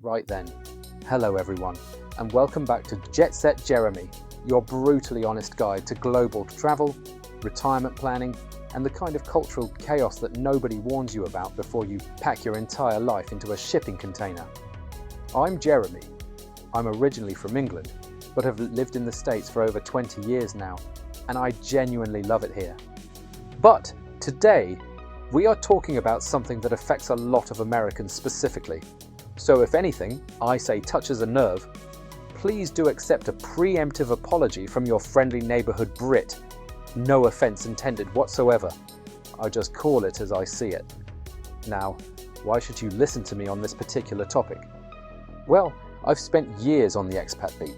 Right then, hello everyone, and welcome back to Jetset Jeremy, your brutally honest guide to global travel, retirement planning, and the kind of cultural chaos that nobody warns you about before you pack your entire life into a shipping container. I'm Jeremy. I'm originally from England, but have lived in the States for over 20 years now, and I genuinely love it here. But today, we are talking about something that affects a lot of Americans specifically. So if anything, I say touches a nerve, please do accept a preemptive apology from your friendly neighborhood Brit. No offense intended whatsoever. I just call it as I see it. Now, why should you listen to me on this particular topic? Well, I've spent years on the expat beat.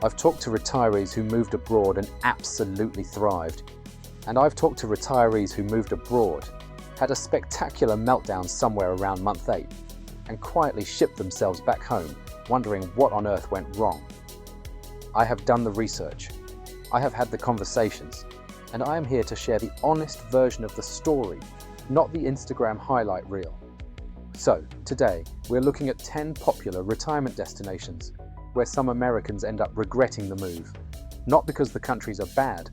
I've talked to retirees who moved abroad and absolutely thrived. And I've talked to retirees who moved abroad, had a spectacular meltdown somewhere around month 8, and quietly shipped themselves back home, wondering what on earth went wrong. I have done the research, I have had the conversations, and I am here to share the honest version of the story, not the Instagram highlight reel. So, today, we're looking at 10 popular retirement destinations where some Americans end up regretting the move, not because the countries are bad,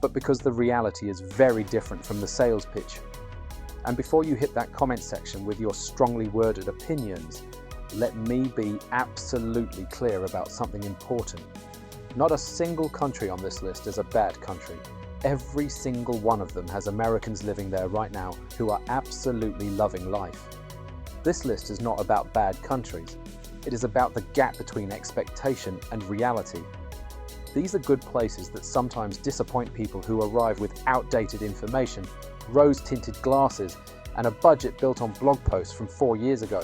but because the reality is very different from the sales pitch. And before you hit that comment section with your strongly worded opinions, let me be absolutely clear about something important. Not a single country on this list is a bad country. Every single one of them has Americans living there right now who are absolutely loving life. This list is not about bad countries. It is about the gap between expectation and reality. These are good places that sometimes disappoint people who arrive with outdated information, rose-tinted glasses, and a budget built on blog posts from 4 years ago.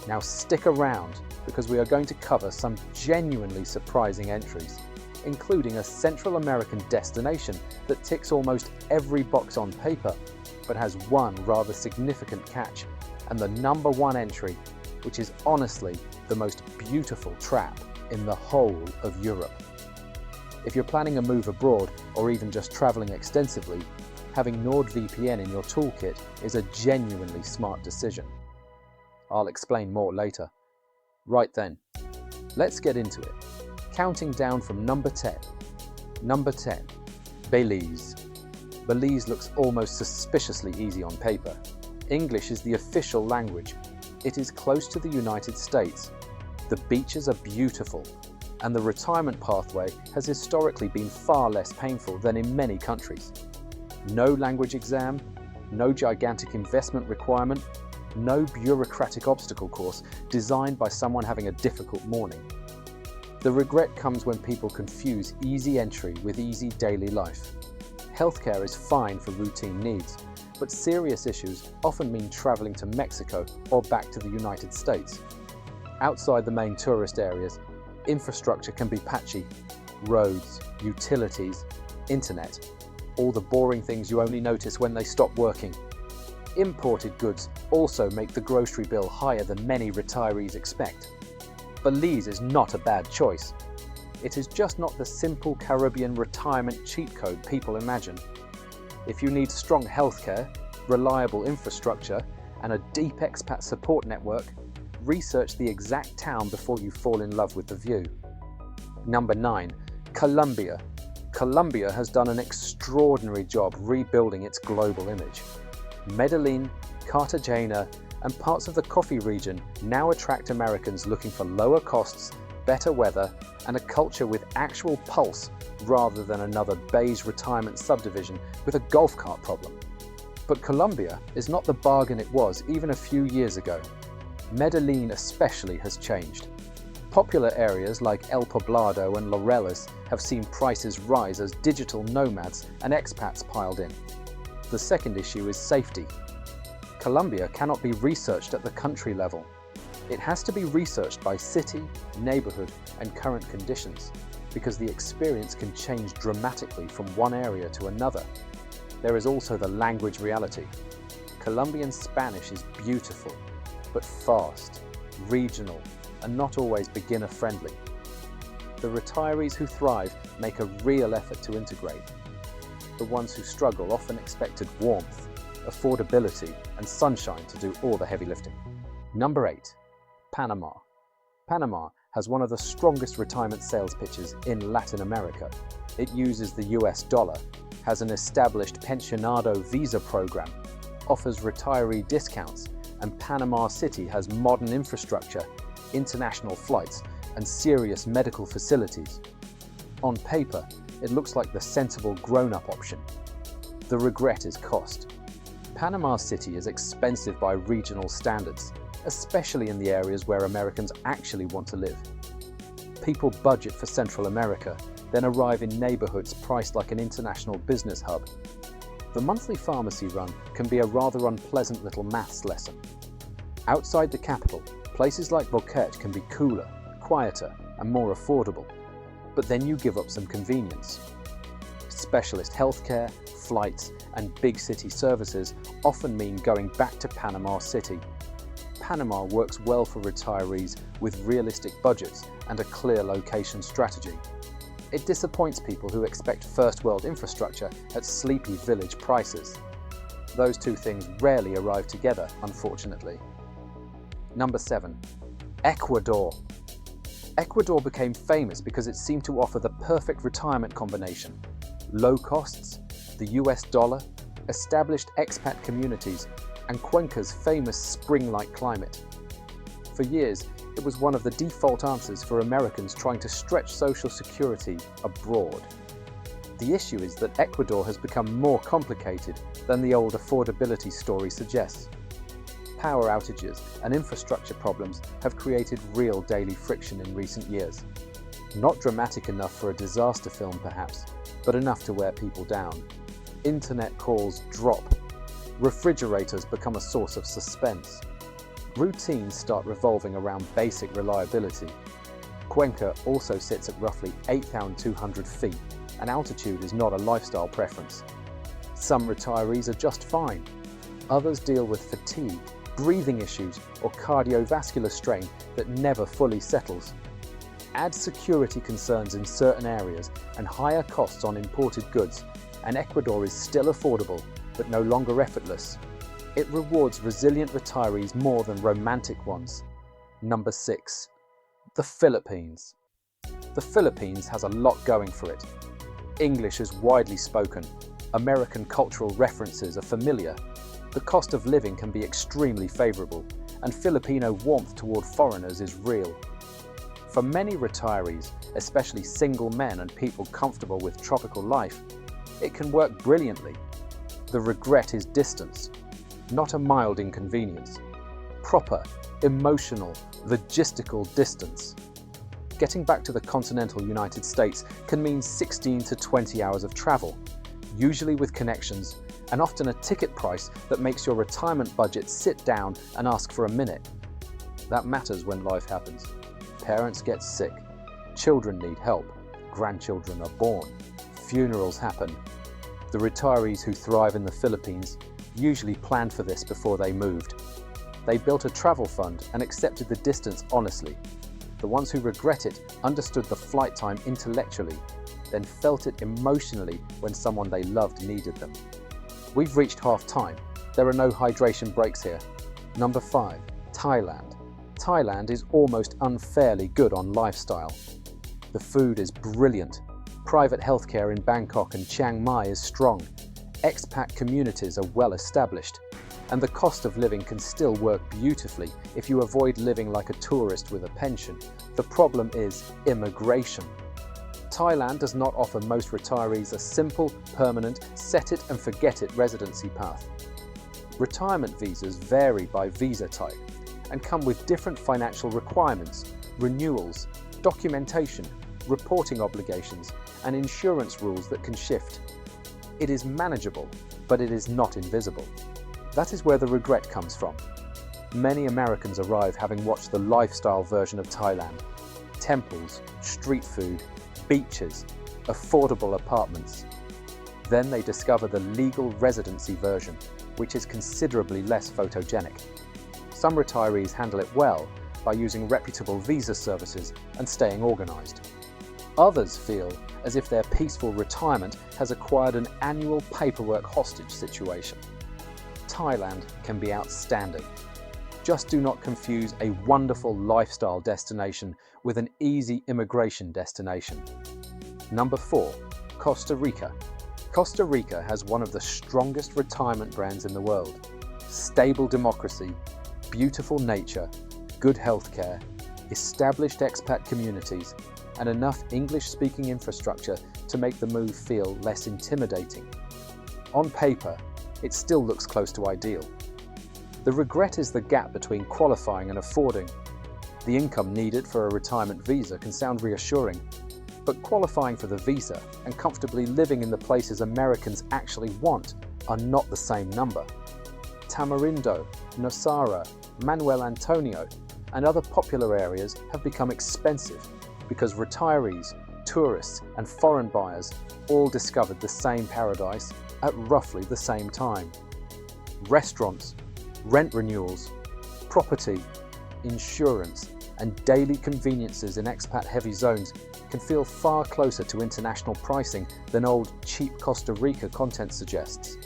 Now stick around, because we are going to cover some genuinely surprising entries, including a Central American destination that ticks almost every box on paper, but has one rather significant catch, and the number one entry, which is honestly the most beautiful trap in the whole of Europe. If you're planning a move abroad, or even just traveling extensively, having NordVPN in your toolkit is a genuinely smart decision. I'll explain more later. Right then, let's get into it. Counting down from number 10. Number 10, Belize. Belize looks almost suspiciously easy on paper. English is the official language. It is close to the United States. The beaches are beautiful, and the retirement pathway has historically been far less painful than in many countries. No language exam, no gigantic investment requirement, no bureaucratic obstacle course designed by someone having a difficult morning. The regret comes when people confuse easy entry with easy daily life. Healthcare is fine for routine needs, but serious issues often mean traveling to Mexico or back to the United States. Outside the main tourist areas, infrastructure can be patchy. Roads, utilities, internet, all the boring things you only notice when they stop working. Imported goods also make the grocery bill higher than many retirees expect. Belize is not a bad choice. It is just not the simple Caribbean retirement cheat code people imagine. If you need strong healthcare, reliable infrastructure, and a deep expat support network, research the exact town before you fall in love with the view. Number 9, Colombia. Colombia has done an extraordinary job rebuilding its global image. Medellín, Cartagena, and parts of the coffee region now attract Americans looking for lower costs, better weather, and a culture with actual pulse rather than another beige retirement subdivision with a golf cart problem. But Colombia is not the bargain it was even a few years ago. Medellín especially has changed. Popular areas like El Poblado and Laureles have seen prices rise as digital nomads and expats piled in. The second issue is safety. Colombia cannot be researched at the country level. It has to be researched by city, neighborhood, and current conditions, because the experience can change dramatically from one area to another. There is also the language reality. Colombian Spanish is beautiful, but fast, regional, and not always beginner-friendly. The retirees who thrive make a real effort to integrate. The ones who struggle often expected warmth, affordability, and sunshine to do all the heavy lifting. Number 8, Panama. Panama has one of the strongest retirement sales pitches in Latin America. It uses the US dollar, has an established pensionado visa program, offers retiree discounts, and Panama City has modern infrastructure, international flights, and serious medical facilities. On paper, it looks like the sensible grown-up option. The regret is cost. Panama City is expensive by regional standards, especially in the areas where Americans actually want to live. People budget for Central America, then arrive in neighborhoods priced like an international business hub. The monthly pharmacy run can be a rather unpleasant little maths lesson. Outside the capital, places like Boquete can be cooler, quieter, and more affordable. But then you give up some convenience. Specialist healthcare, flights, and big city services often mean going back to Panama City. Panama works well for retirees with realistic budgets and a clear location strategy. It disappoints people who expect first world infrastructure at sleepy village prices. Those two things rarely arrive together, unfortunately. Number 7. Ecuador. Ecuador became famous because it seemed to offer the perfect retirement combination. Low costs, the US dollar, established expat communities, and Cuenca's famous spring-like climate. For years, it was one of the default answers for Americans trying to stretch Social Security abroad. The issue is that Ecuador has become more complicated than the old affordability story suggests. Power outages and infrastructure problems have created real daily friction in recent years. Not dramatic enough for a disaster film perhaps, but enough to wear people down. Internet calls drop. Refrigerators become a source of suspense. Routines start revolving around basic reliability. Cuenca also sits at roughly 8,200 feet, and altitude is not a lifestyle preference. Some retirees are just fine. Others deal with fatigue, breathing issues, or cardiovascular strain that never fully settles. Add security concerns in certain areas and higher costs on imported goods, and Ecuador is still affordable, but no longer effortless. It rewards resilient retirees more than romantic ones. Number 6. The Philippines. The Philippines has a lot going for it. English is widely spoken. American cultural references are familiar. The cost of living can be extremely favorable, and Filipino warmth toward foreigners is real. For many retirees, especially single men and people comfortable with tropical life, it can work brilliantly. The regret is distance, not a mild inconvenience. Proper, emotional, logistical distance. Getting back to the continental United States can mean 16 to 20 hours of travel, usually with connections, and often a ticket price that makes your retirement budget sit down and ask for a minute. That matters when life happens. Parents get sick, children need help, grandchildren are born, funerals happen. The retirees who thrive in the Philippines usually planned for this before they moved. They built a travel fund and accepted the distance honestly. The ones who regret it understood the flight time intellectually, then felt it emotionally when someone they loved needed them. We've reached half time. There are no hydration breaks here. Number 5. Thailand. Thailand is almost unfairly good on lifestyle. The food is brilliant. Private healthcare in Bangkok and Chiang Mai is strong. Expat communities are well established. And the cost of living can still work beautifully if you avoid living like a tourist with a pension. The problem is immigration. Thailand does not offer most retirees a simple, permanent, set-it-and-forget-it residency path. Retirement visas vary by visa type and come with different financial requirements, renewals, documentation, reporting obligations, and insurance rules that can shift. It is manageable, but it is not invisible. That is where the regret comes from. Many Americans arrive having watched the lifestyle version of Thailand. Temples, street food, beaches, affordable apartments. Then they discover the legal residency version, which is considerably less photogenic. Some retirees handle it well by using reputable visa services and staying organized. Others feel as if their peaceful retirement has acquired an annual paperwork hostage situation. Thailand can be outstanding. Just do not confuse a wonderful lifestyle destination with an easy immigration destination. Number 4, Costa Rica. Costa Rica has one of the strongest retirement brands in the world. Stable democracy, beautiful nature, good healthcare, established expat communities, and enough English-speaking infrastructure to make the move feel less intimidating. On paper, it still looks close to ideal. The regret is the gap between qualifying and affording. The income needed for a retirement visa can sound reassuring, but qualifying for the visa and comfortably living in the places Americans actually want are not the same number. Tamarindo, Nosara, Manuel Antonio, and other popular areas have become expensive because retirees, tourists, and foreign buyers all discovered the same paradise at roughly the same time. Restaurants, rent renewals, property, insurance, and daily conveniences in expat-heavy zones can feel far closer to international pricing than old, cheap Costa Rica content suggests.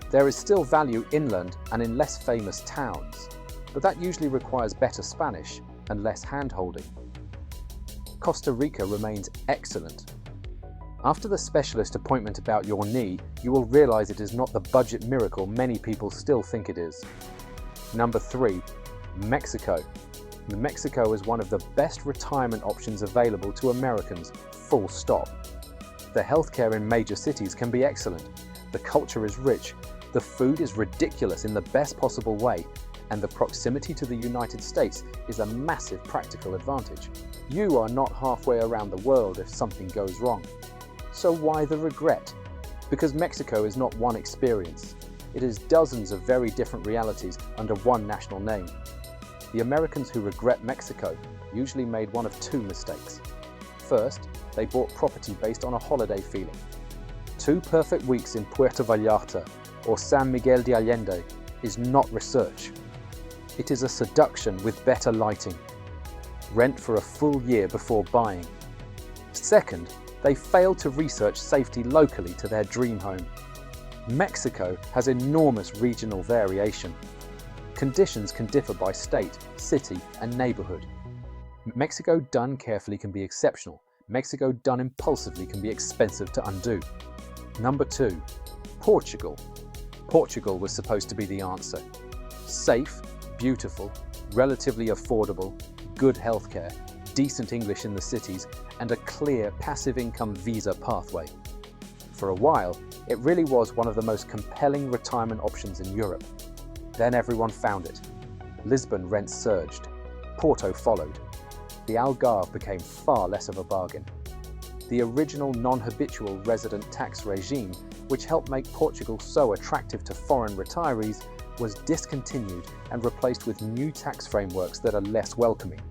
There is still value inland and in less famous towns, but that usually requires better Spanish and less hand-holding. Costa Rica remains excellent. After the specialist appointment about your knee, you will realize it is not the budget miracle many people still think it is. Number 3, Mexico. Mexico is one of the best retirement options available to Americans, full stop. The healthcare in major cities can be excellent, the culture is rich, the food is ridiculous in the best possible way, and the proximity to the United States is a massive practical advantage. You are not halfway around the world if something goes wrong. So why the regret? Because Mexico is not one experience. It is dozens of very different realities under one national name. The Americans who regret Mexico usually made one of 2 mistakes. First, they bought property based on a holiday feeling. 2 perfect weeks in Puerto Vallarta or San Miguel de Allende is not research. It is a seduction with better lighting. Rent for a full year before buying. Second, they failed to research safety locally to their dream home. Mexico has enormous regional variation. Conditions can differ by state, city, and neighborhood. Mexico done carefully can be exceptional. Mexico done impulsively can be expensive to undo. Number 2, Portugal. Portugal was supposed to be the answer. Safe, beautiful, relatively affordable, good healthcare, decent English in the cities, and a clear passive income visa pathway. For a while, it really was one of the most compelling retirement options in Europe. Then everyone found it. Lisbon rents surged. Porto followed. The Algarve became far less of a bargain. The original non-habitual resident tax regime, which helped make Portugal so attractive to foreign retirees, was discontinued and replaced with new tax frameworks that are less welcoming.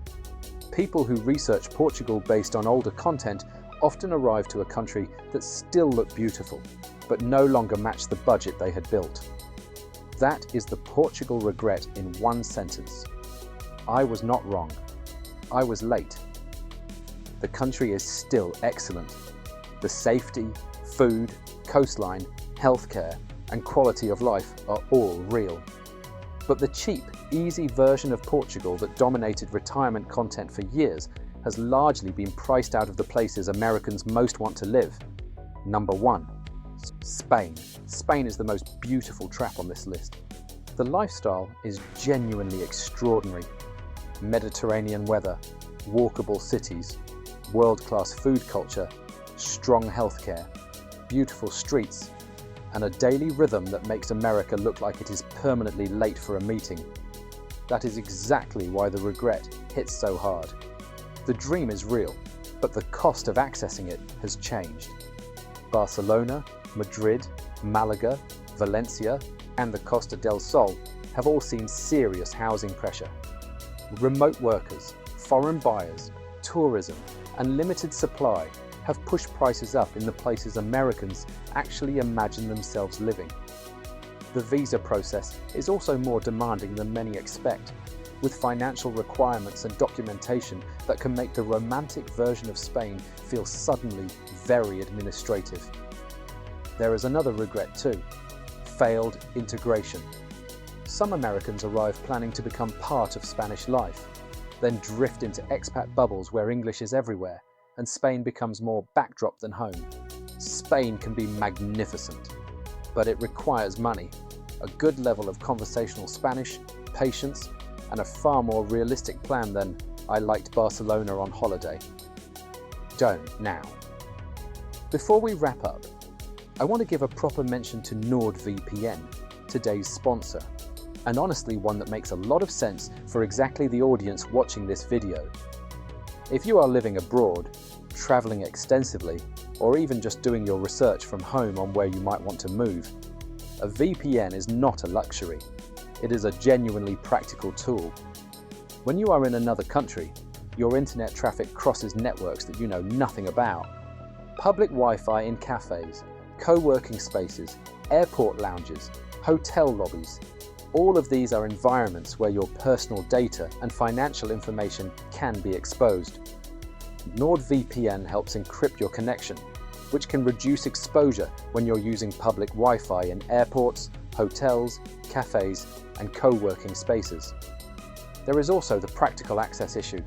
People who research Portugal based on older content often arrive to a country that still looked beautiful, but no longer matched the budget they had built. That is the Portugal regret in one sentence. I was not wrong. I was late. The country is still excellent. The safety, food, coastline, healthcare, and quality of life are all real. But the cheap, easy version of Portugal that dominated retirement content for years has largely been priced out of the places Americans most want to live. Number 1, Spain. Spain is the most beautiful trap on this list. The lifestyle is genuinely extraordinary. Mediterranean weather, walkable cities, world-class food culture, strong healthcare, beautiful streets, and a daily rhythm that makes America look like it is permanently late for a meeting. That is exactly why the regret hits so hard. The dream is real, but the cost of accessing it has changed. Barcelona, Madrid, Malaga, Valencia, and the Costa del Sol have all seen serious housing pressure. Remote workers, foreign buyers, tourism, and limited supply have pushed prices up in the places Americans actually imagine themselves living. The visa process is also more demanding than many expect, with financial requirements and documentation that can make the romantic version of Spain feel suddenly very administrative. There is another regret too: failed integration. Some Americans arrive planning to become part of Spanish life, then drift into expat bubbles where English is everywhere, and Spain becomes more backdrop than home. Spain can be magnificent, but it requires money, a good level of conversational Spanish, patience, and a far more realistic plan than "I liked Barcelona on holiday." Don't now. Before we wrap up, I want to give a proper mention to NordVPN, today's sponsor, and honestly one that makes a lot of sense for exactly the audience watching this video. If you are living abroad, traveling extensively, or even just doing your research from home on where you might want to move, a VPN is not a luxury. It is a genuinely practical tool. When you are in another country, your internet traffic crosses networks that you know nothing about. Public Wi-Fi in cafes, co-working spaces, airport lounges, hotel lobbies. All of these are environments where your personal data and financial information can be exposed. NordVPN helps encrypt your connection, which can reduce exposure when you're using public Wi-Fi in airports, hotels, cafes, and co-working spaces. There is also the practical access issue.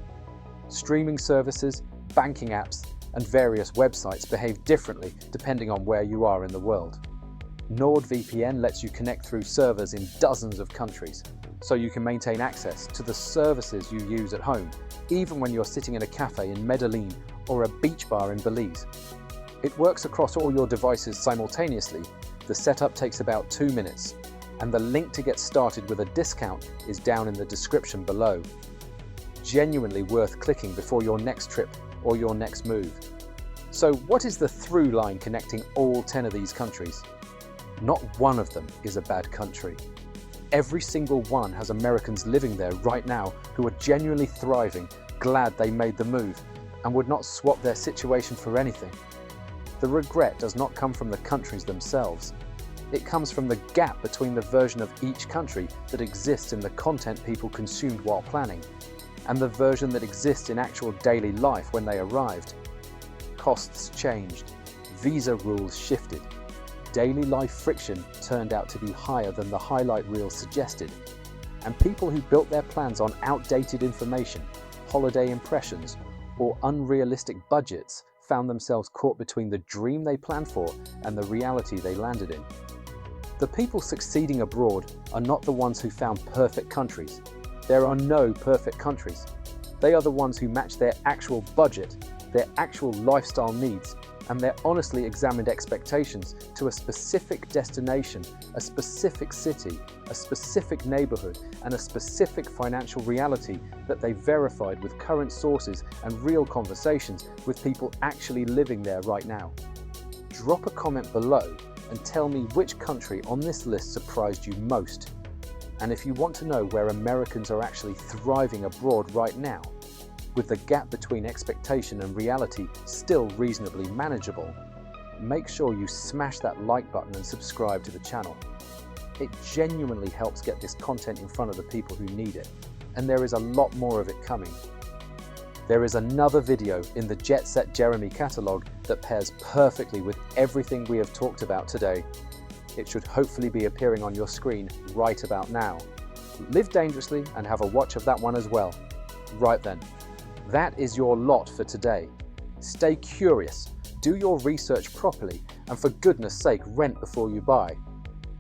Streaming services, banking apps, and various websites behave differently depending on where you are in the world. NordVPN lets you connect through servers in dozens of countries, so you can maintain access to the services you use at home, even when you're sitting in a cafe in Medellín or a beach bar in Belize. It works across all your devices simultaneously. The setup takes about 2 minutes, and the link to get started with a discount is down in the description below. Genuinely worth clicking before your next trip or your next move. So what is the through line connecting all 10 of these countries? Not one of them is a bad country. Every single one has Americans living there right now who are genuinely thriving, glad they made the move, and would not swap their situation for anything. The regret does not come from the countries themselves. It comes from the gap between the version of each country that exists in the content people consumed while planning, and the version that exists in actual daily life when they arrived. Costs changed, visa rules shifted, daily life friction turned out to be higher than the highlight reel suggested, and people who built their plans on outdated information, holiday impressions, or unrealistic budgets found themselves caught between the dream they planned for and the reality they landed in. The people succeeding abroad are not the ones who found perfect countries. There are no perfect countries. They are the ones who match their actual budget, their actual lifestyle needs, and their honestly examined expectations to a specific destination, a specific city, a specific neighborhood, and a specific financial reality that they verified with current sources and real conversations with people actually living there right now. Drop a comment below and tell me which country on this list surprised you most. And if you want to know where Americans are actually thriving abroad right now, with the gap between expectation and reality still reasonably manageable, make sure you smash that like button and subscribe to the channel. It genuinely helps get this content in front of the people who need it, and there is a lot more of it coming. There is another video in the Jetset Jeremy catalogue that pairs perfectly with everything we have talked about today. It should hopefully be appearing on your screen right about now. Live dangerously and have a watch of that one as well. Right then. That is your lot for today. Stay curious, do your research properly, and for goodness sake, rent before you buy.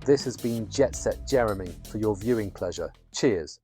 This has been Jetset Jeremy for your viewing pleasure. Cheers.